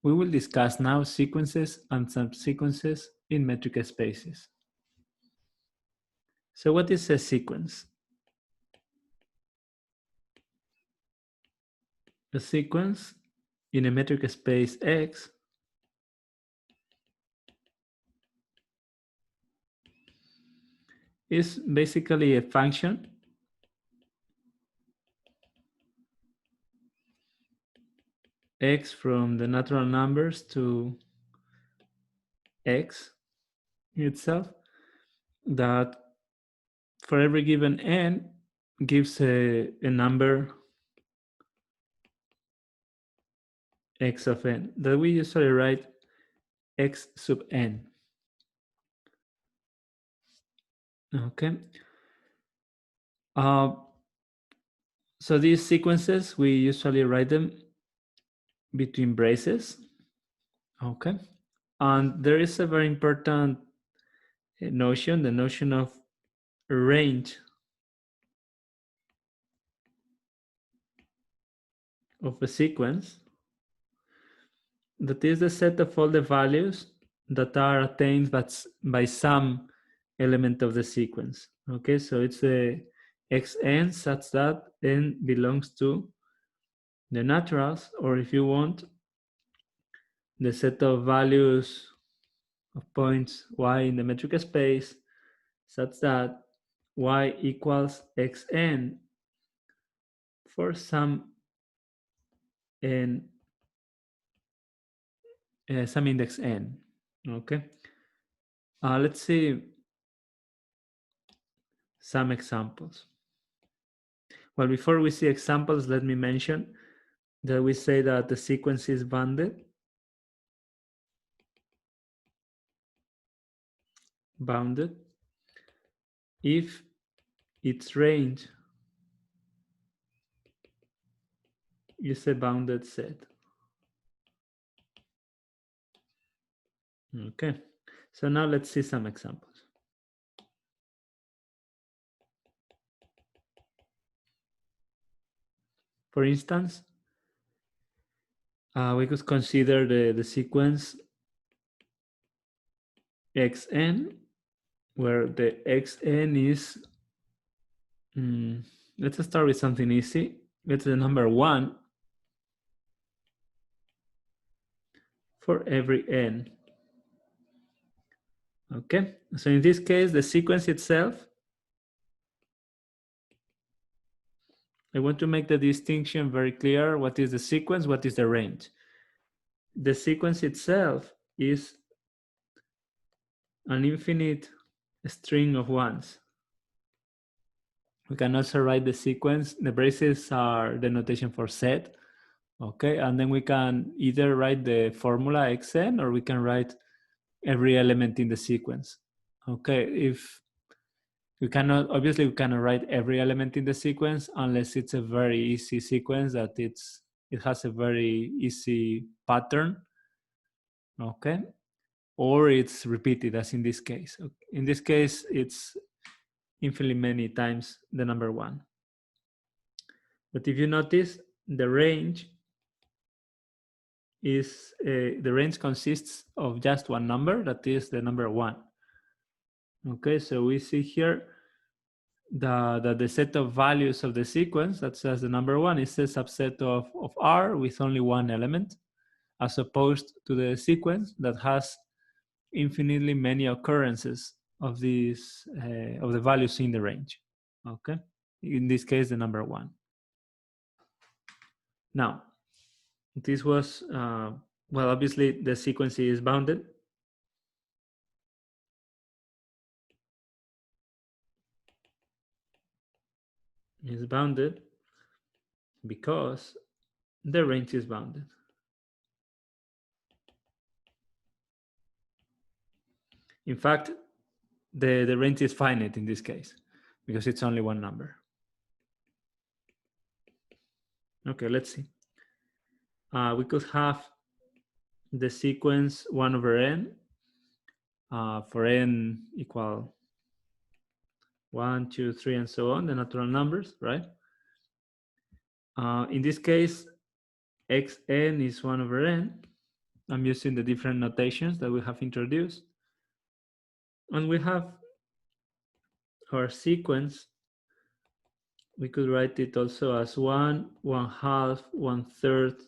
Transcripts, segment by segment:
We will discuss now sequences and subsequences in metric spaces. So what is a sequence? A sequence in a metric space X is basically a function X from the natural numbers to X itself that for every given n gives a number x of n that we usually write x sub n. Okay. So these sequences, we usually write them between braces. Okay. And there is a very important notion, the notion of range of a sequence, that is the set of all the values that are attained by some element of the sequence. Okay, so it's a xn such that n belongs to the naturals, or if you want, the set of values of points y in the metric space such that y equals xn for some n, some index n. Okay, let's see some examples. Well, before we see examples, let me mention that we say that the sequence is bounded. If its range is a bounded set. Okay, so now let's see some examples. For instance, we could consider the sequence xn, where the xn is, let's start with something easy. It's the number 1 for every n. Okay, so in this case, the sequence itself, I want to make the distinction very clear. What is the sequence? What is the range? The sequence itself is an infinite string of ones. We can also write the sequence. The braces are the notation for set. Okay, and then we can either write the formula xn, or we can write every element in the sequence. Okay, if we cannot, obviously we cannot write every element in the sequence unless it's a very easy sequence that it has a very easy pattern. Okay, or it's repeated, as in this case. In this case, it's infinitely many times the number 1. But if you notice, the range is the range consists of just one number, that is the number 1. Okay, so we see here that the set of values of the sequence, that's just the number 1, is a subset of R with only one element, as opposed to the sequence that has infinitely many occurrences of these of the values in the range. Okay, in this case, the number 1. Now, this was well, obviously the sequence is bounded. Is bounded because the range is bounded. In fact, the range is finite in this case because it's only one number. Okay, let's see. We could have the sequence 1 over n for n equal 1, 2, 3, and so on, the natural numbers, right? In this case, xn is 1 over n. I'm using the different notations that we have introduced. And we have our sequence. We could write it also as 1, 1/2, 1/3,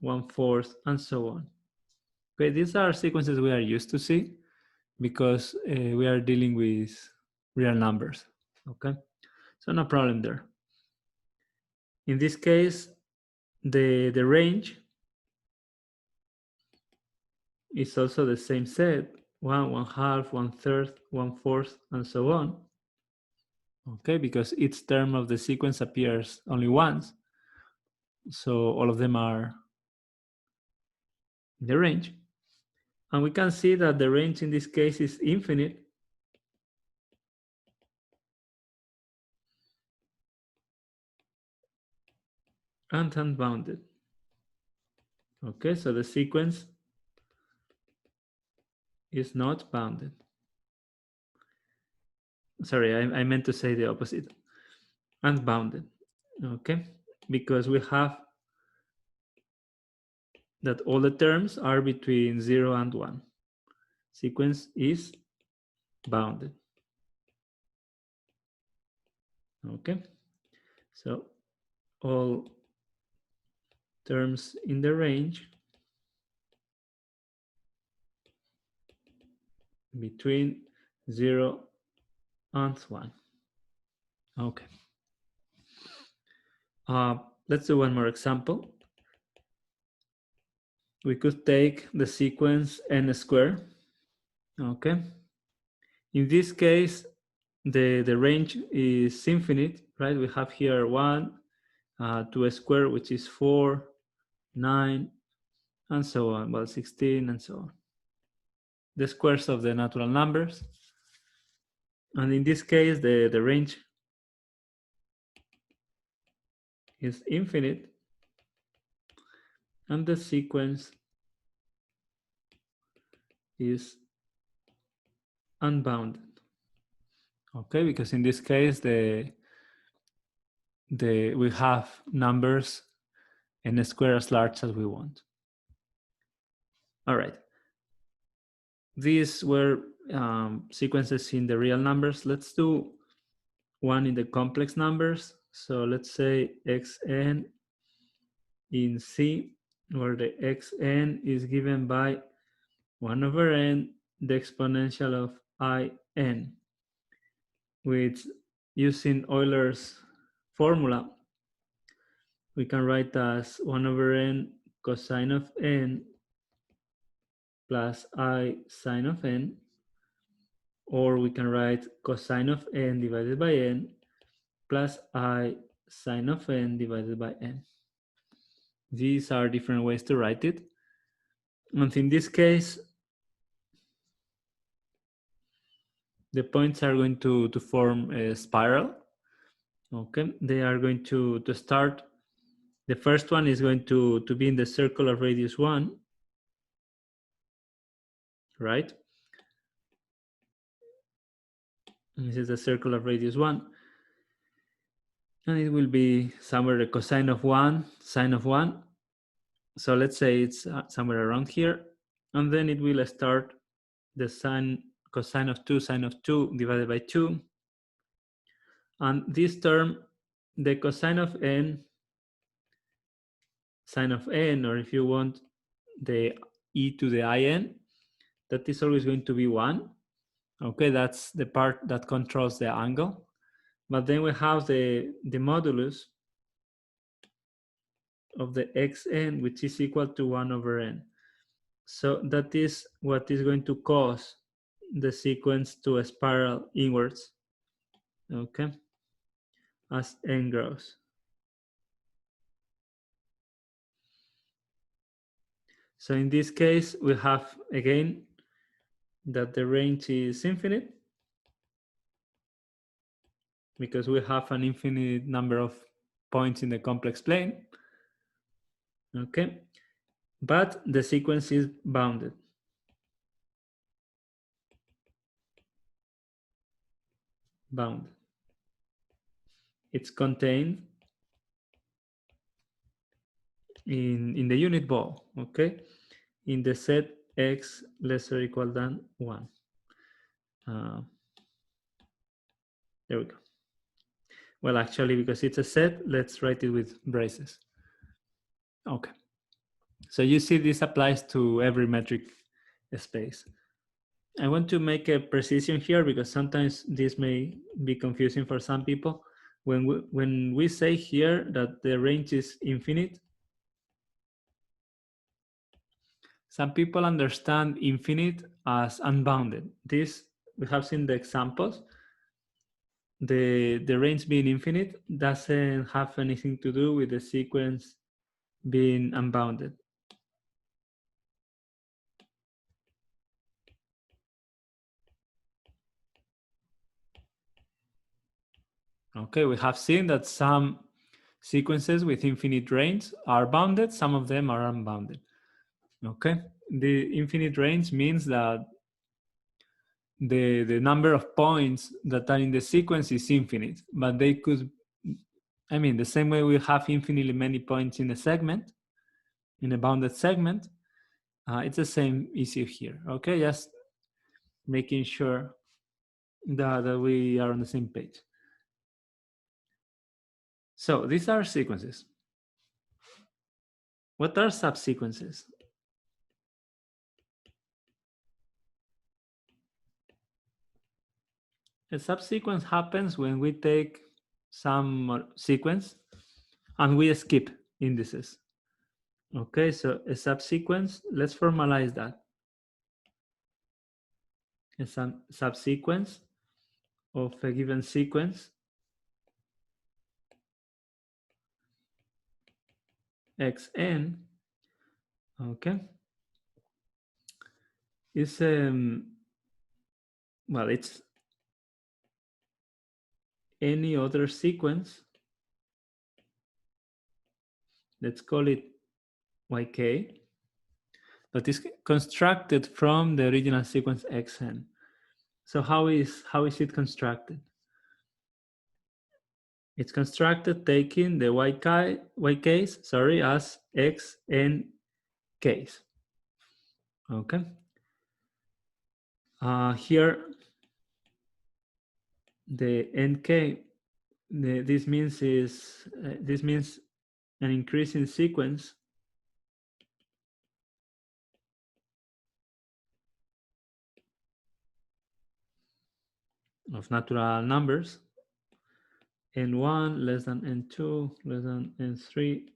1/4, and so on. Okay, these are sequences we are used to see because we are dealing with real numbers. Okay, so no problem there. In this case, the range is also the same set: 1, 1/2, 1/3, 1/4, and so on. Okay, because each term of the sequence appears only once, so all of them are in the range. And we can see that the range in this case is infinite. And unbounded. Okay, so the sequence is not bounded. Sorry, I meant to say the opposite. Unbounded. Okay, because we have that all the terms are between 0 and 1. Sequence is bounded. Okay, so all terms in the range between 0 and 1. Okay. Let's do one more example. We could take the sequence n squared. Okay. In this case, the range is infinite, right? We have here 1 to a square, which is 4, 9, and so on, well, 16, and so on. The squares of the natural numbers. And in this case, the range is infinite, and the sequence is unbounded. Okay, because in this case, we have numbers in a square as large as we want. All right. These were sequences in the real numbers. Let's do one in the complex numbers. So let's say xn in C, where the xn is given by 1 over n, the exponential of in, which using Euler's formula, we can write as 1 over n cosine of n plus I sine of n, or we can write cosine of n divided by n plus I sine of n divided by n. These are different ways to write it. And in this case, the points are going to form a spiral. Okay, they are going to start. The first one is going to be in the circle of radius 1, right? And this is the circle of radius 1. And it will be somewhere the cosine of 1, sine of 1. So let's say it's somewhere around here. And then it will start the cosine of 2, sine of 2 divided by 2. And this term, the cosine of n, sine of n, or if you want, the e to the in, that is always going to be 1. Okay, that's the part that controls the angle. But then we have the modulus of the xn, which is equal to 1 over n. So that is what is going to cause the sequence to spiral inwards, okay, as n grows. So in this case, we have, again, that the range is infinite because we have an infinite number of points in the complex plane, okay? But the sequence is bounded. Bounded. It's contained in the unit ball, okay? in the set x less or equal than 1. There we go. Well, actually, because it's a set, let's write it with braces. Okay. So you see this applies to every metric space. I want to make a precision here because sometimes this may be confusing for some people. When we say here that the range is infinite, some people understand infinite as unbounded. This, we have seen the examples. The range being infinite doesn't have anything to do with the sequence being unbounded. Okay, we have seen that some sequences with infinite range are bounded, some of them are unbounded. Okay, the infinite range means that the number of points that are in the sequence is infinite, but they could, I mean, the same way we have infinitely many points in a segment, in a bounded segment, it's the same issue here. Okay, just making sure that we are on the same page. So these are sequences. What are subsequences? A subsequence happens when we take some sequence and we skip indices. Okay, so a subsequence, let's formalize that. A subsequence of a given sequence xn, okay, is well, it's any other sequence, let's call it yk, that is constructed from the original sequence xn. So how is it constructed? It's constructed taking the yk's, sorry, as xn case. Okay. Here, the nk, this means an increasing sequence of natural numbers, n1 less than n2 less than n3,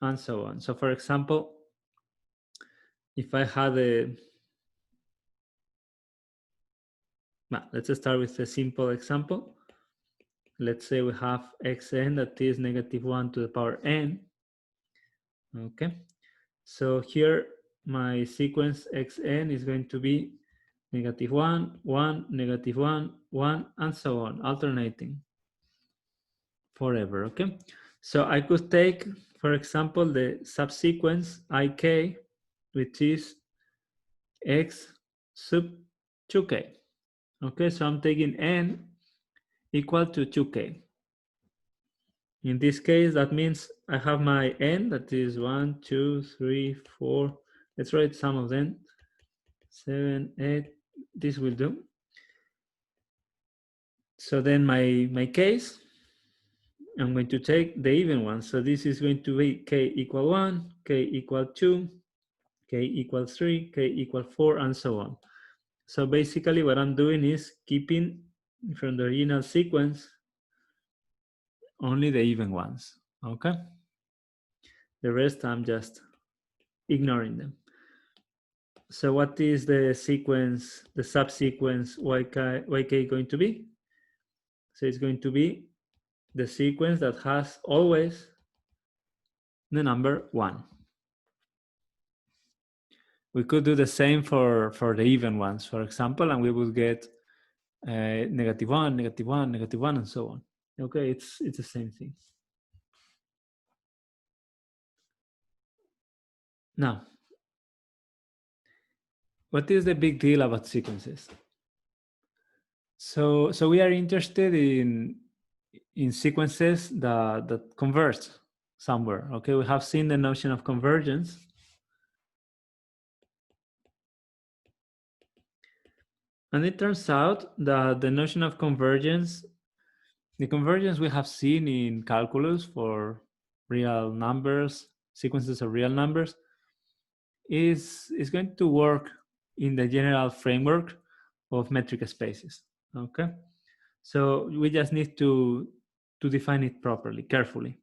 and so on. So for example, if I had let's start with a simple example. Let's say we have xn that is -1 to the power n. Okay, so here my sequence xn is going to be -1, 1, -1, 1, and so on, alternating forever. Okay, so I could take, for example, the subsequence ik, which is x sub 2k. Okay, so I'm taking n equal to 2k. In this case, that means I have my n, that is 1, 2, 3, 4. Let's write some of them. 7, 8. This will do. So then my case, I'm going to take the even one. So this is going to be k equal 1, k equal 2, k equal 3, k equal 4, and so on. So basically what I'm doing is keeping from the original sequence only the even ones, okay? The rest I'm just ignoring them. So what is the sequence, the subsequence yk going to be? So it's going to be the sequence that has always the number 1. We could do the same for the even ones, for example, and we would get -1, -1, -1, and so on. Okay, it's the same thing. Now, what is the big deal about sequences? So we are interested in sequences that converge somewhere. Okay, we have seen the notion of convergence. And it turns out that the notion of convergence, the convergence we have seen in calculus for real numbers, sequences of real numbers, is going to work in the general framework of metric spaces. Okay, so we just need to define it properly, carefully.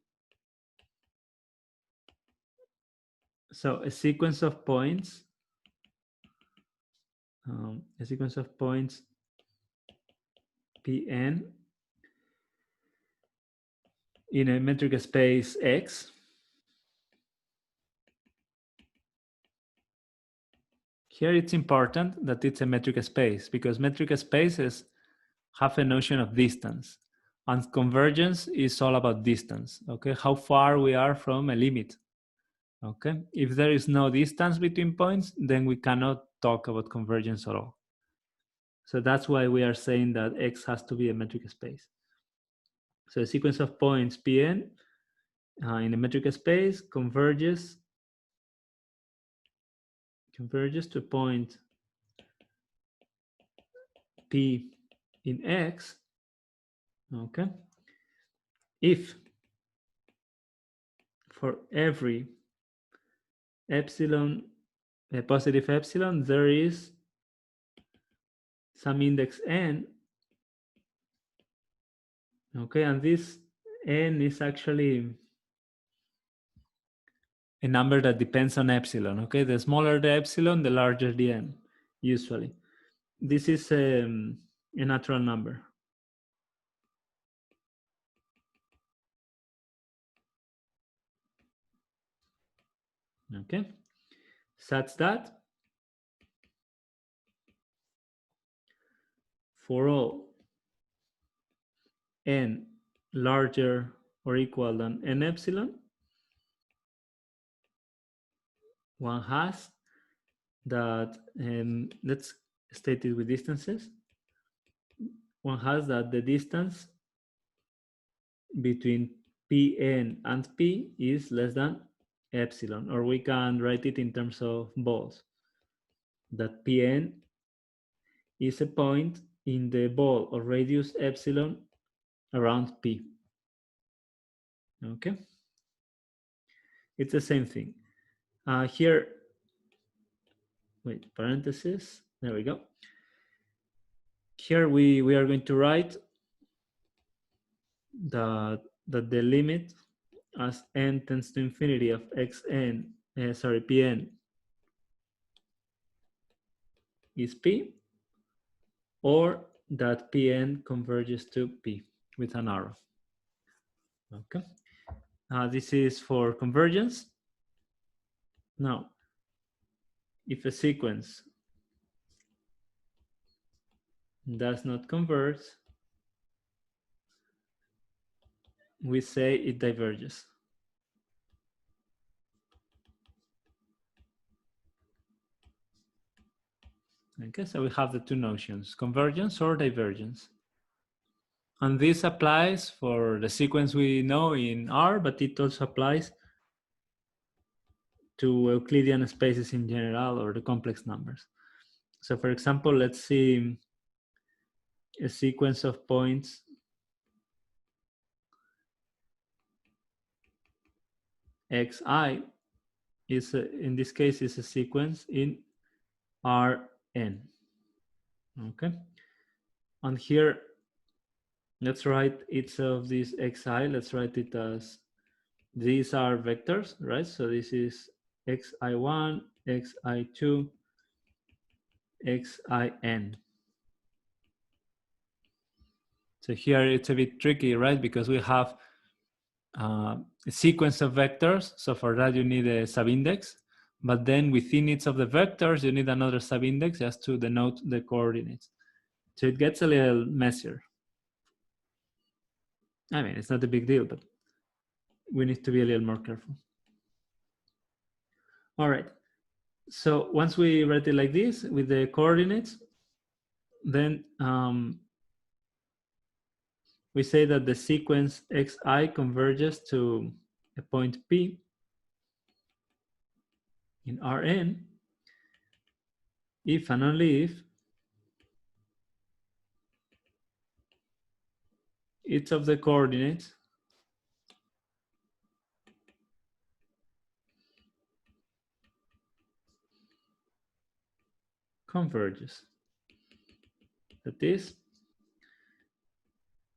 So a sequence of points, Pn in a metric space X. Here it's important that it's a metric space, because metric spaces have a notion of distance, and convergence is all about distance. Okay, how far we are from a limit. Okay, if there is no distance between points, then we cannot talk about convergence at all. So that's why we are saying that X has to be a metric space. So a sequence of points Pn in a metric space converges to a point P in X. Okay, if for every epsilon, a positive epsilon, there is some index n. Okay, and this n is actually a number that depends on epsilon. Okay, the smaller the epsilon, the larger the n, usually. This is a natural number. Okay, such that for all n larger or equal than n epsilon, one has that, let's state it with distances, one has that the distance between Pn and P is less than epsilon, or we can write it in terms of balls, that Pn is a point in the ball of radius epsilon around P. Okay, it's the same thing. Here, wait, parenthesis, there we go. Here we are going to write that the limit as n tends to infinity of xn, Pn is P, or that Pn converges to P with an arrow. Okay, this is for convergence. Now, if a sequence does not converge, we say it diverges. Okay, so we have the two notions, convergence or divergence. And this applies for the sequence we know in R, but it also applies to Euclidean spaces in general, or the complex numbers. So for example, let's see a sequence of points xi is in this case is a sequence in Rn. Okay, and here let's write each of these xi, let's write it as, these are vectors, right? So this is xi1, xi2, xin. So here it's a bit tricky, right? Because we have a sequence of vectors. So for that you need a subindex. But then within each of the vectors, you need another subindex just to denote the coordinates. So it gets a little messier. I mean, it's not a big deal, but we need to be a little more careful. All right. So once we write it like this with the coordinates, then we say that the sequence xi converges to a point P in Rn if and only if each of the coordinates converges. That is,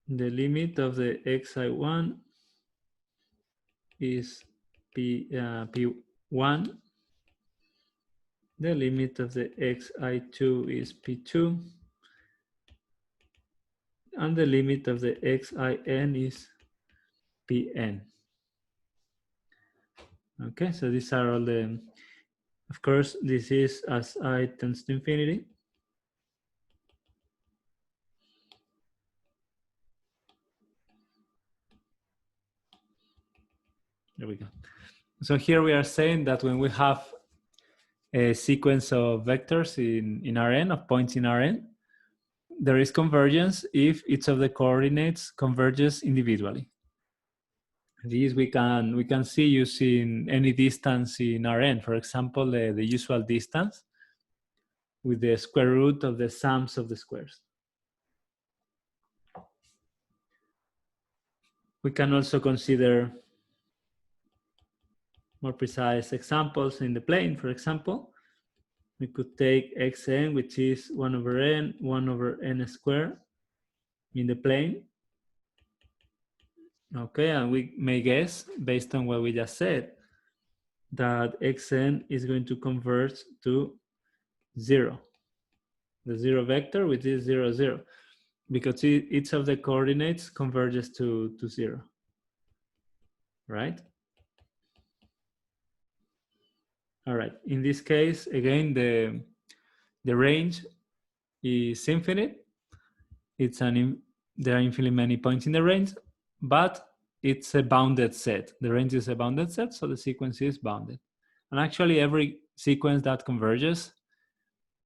the limit of the xi1 is p1, the limit of the xi2 is p2, and the limit of the xin is pn. Okay, so these are all the, of course, this is as I tends to infinity. There we go. So here we are saying that when we have a sequence of vectors in Rn, of points in Rn, there is convergence if each of the coordinates converges individually. This we can see using any distance in Rn. For example, the usual distance with the square root of the sums of the squares. We can also consider more precise examples in the plane. For example, we could take xn, which is 1 over n, 1 over n squared in the plane. Okay, and we may guess, based on what we just said, that xn is going to converge to 0. The 0 vector, which is 0, 0. Because each of the coordinates converges to 0, right? All right, in this case, again, the range is infinite. There are infinitely many points in the range, but it's a bounded set. The range is a bounded set, so the sequence is bounded. And actually, every sequence that converges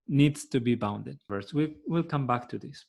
needs to be bounded. First, we'll come back to this.